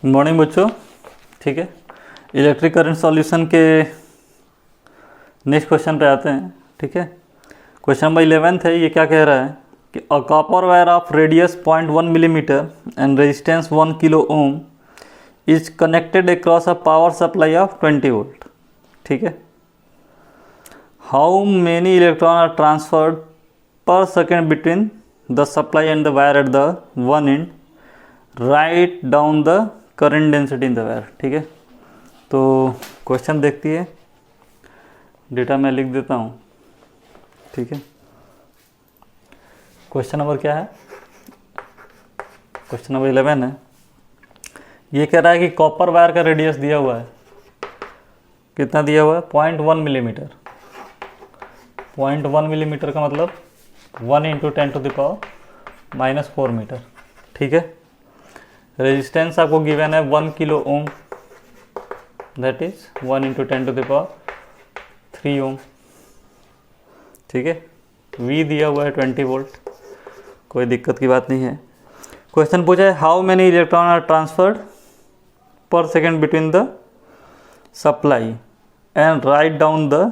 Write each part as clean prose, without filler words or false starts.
Good morning बच्चों। ठीक है, इलेक्ट्रिक करंट सॉल्यूशन के नेक्स्ट क्वेश्चन पे आते हैं। ठीक है, क्वेश्चन नंबर 11 है। ये क्या कह रहा है कि a copper wire of radius 0.1 millimetre and resistance 1 kilo ohm is connected across a power supply of 20 volt. ठीक है, how many electron are transferred per second between the supply and the wire at the one end, write down the current density in the wire. ठीक है, तो question देखती है, data मैं लिख देता हूँ। ठीक है, क्वेश्चन नंबर क्या है? क्वेश्चन नंबर 11 है। ये कह रहा है कि कॉपर वायर का रेडियस दिया हुआ है। कितना दिया हुआ है? 0.1 मिलीमीटर। 0.1 मिलीमीटर का मतलब 1 × 10⁻⁻⁴ मीटर। ठीक है, रेजिस्टेंस आपको गिवन है 1 किलो ओम, दैट इज 1 × 10⁻³ ओम। ठीक है, V दिया हुआ है 20 वोल्ट, कोई दिक्कत की बात नहीं है। क्वेश्चन पूछा है how many electron are transferred per second between the supply and write down the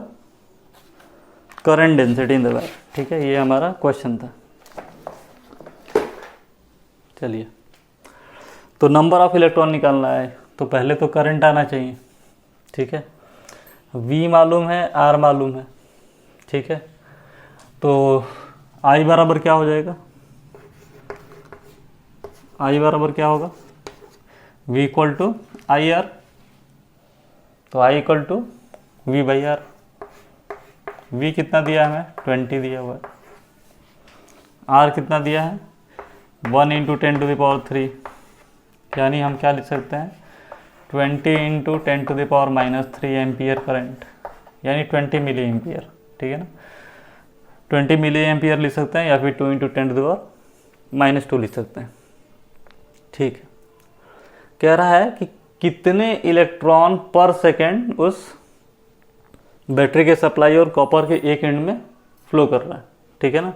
current density in the wire. ठीक है, ये हमारा क्वेश्चन था। चलिए, तो नंबर ऑफ इलेक्ट्रॉन निकालना है तो पहले तो करंट आना चाहिए। ठीक है, V मालूम है, R मालूम है। ठीक है, तो I बराबर क्या हो जाएगा? I बराबर क्या होगा? V = IR, तो I = V/R। V कितना दिया है हमें? 20 दिया हुआ है। R कितना दिया है? 1 × 10⁻³ यानी हम क्या लिख सकते हैं? 20 × 10⁻³ एम्पियर करंट, यानी 20 मिली एम्पियर। ठीक है ना, 20 मिली एम्पियर लिख सकते हैं या फिर 2 × 10⁻² लिख सकते हैं। ठीक है, कह रहा है कि कितने इलेक्ट्रॉन पर सेकेंड उस बैटरी के सप्लाई और कॉपर के एक एंड में फ्लो कर रहा है। ठीक है ना,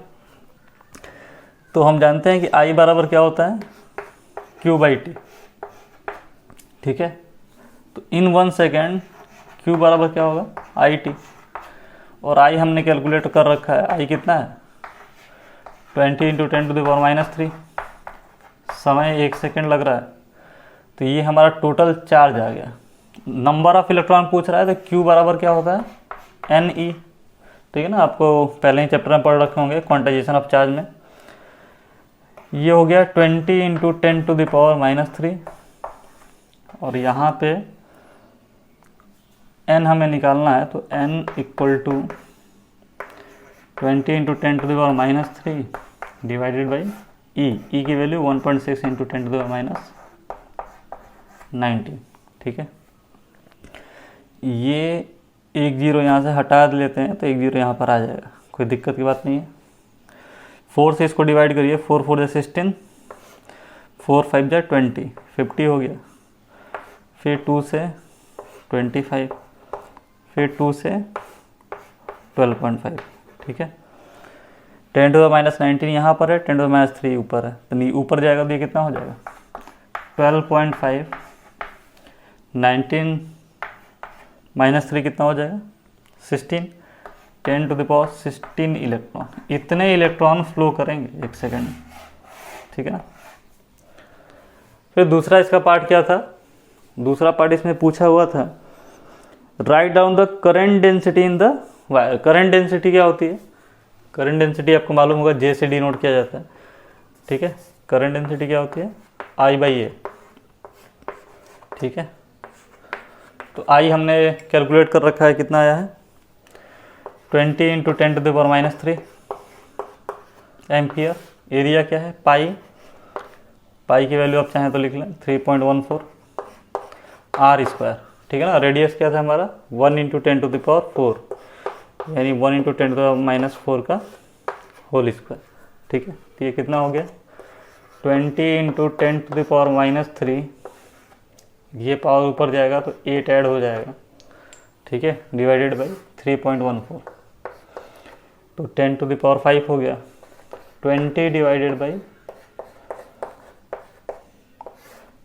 तो हम जानते हैं कि I बराबर क्या होता है? Q/T। ठीक है, तो इन 1 सेकेंड Q बराबर क्या होगा? IT, और I हमने कैलकुलेट कर रखा है। I कितना है? 20 × 10⁻³ समय 1 सेकेंड लग रहा है, तो ये हमारा टोटल चार्ज आ गया। नंबर ऑफ इलेक्ट्रॉन पूछ रहा है तो Q बराबर क्या होता है? Ne। ठीक है ना, आपको पहले ही चैप्टर में पढ़ रखे होंगे क्वांटाइजेशन ऑफ चार्ज में। ये हो गया 20 × 10⁻³ और यहाँ पे n हमें निकालना है, तो n = 20 × 10⁻³ डिवाइडेड बाई E की वैल्यू 1.6 × 10⁻⁹। ठीक है, ये 1 0 यहाँ से हटा लेते हैं तो 1 0 यहाँ पर आ जाएगा, कोई दिक्कत की बात नहीं है। 4 से इसको डिवाइड करिए, 4 4 16, 4 5 20, 50 हो गया। फिर 2 से 25, फिर 2 से 12.5। ठीक है, 10⁻⁹ यहाँ पर है, 10⁻³ ऊपर है, तो ऊपर जाएगा तो ये कितना हो जाएगा? 12.5, 19 - 3 कितना हो जाएगा? 16, 10⁻16 इलेक्ट्रॉन। इतने इलेक्ट्रॉन फ्लो करेंगे 1 सेकेंड में। ठीक है ना, फिर दूसरा इसका पार्ट क्या था? दूसरा पार्ट इसमें पूछा हुआ था right down the current density in the wire. Current density क्या होती है? करंट डेंसिटी आपको मालूम होगा, J से डिनोट किया जाता है। ठीक है, करंट डेंसिटी क्या होती है? I/A। ठीक है, तो I हमने कैलकुलेट कर रखा है, कितना आया है? 20 × 10⁻³ एम्पियर। एरिया क्या है? पाई की वैल्यू आप चाहें तो लिख लें 3.14 R²। ठीक है ना, रेडियस क्या था हमारा? 1 × 10⁻⁴, यानी 1 × 10⁻⁴ का होल स्क्वायर। ठीक है, तो ये कितना हो गया? 20 × 10⁻⁻3, ये पावर ऊपर जाएगा तो 8 ऐड हो जाएगा। ठीक है, डिवाइडेड बाई 3.14, तो 10⁵ हो गया। 20 डिवाइडेड बाई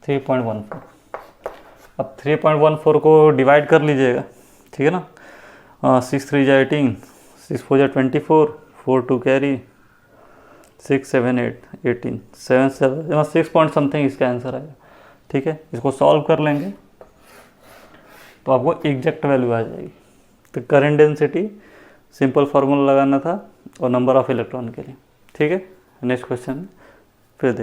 3.14, अब 3.14 को डिवाइड कर लीजिएगा, ठीक है ना। 6 3 जा 18, 6 4 जा 24, 4 2 कैरी, 6 7 8 18, 7 7 6 पॉइंट समथिंग इसका आंसर आएगा, ठीक है। इसको सॉल्व कर लेंगे तो आपको एग्जैक्ट वैल्यू आ जाएगी। तो करंट डेंसिटी सिंपल फार्मूला लगाना था और नंबर ऑफ इलेक्ट्रॉन के लिए, ठीक है। Next question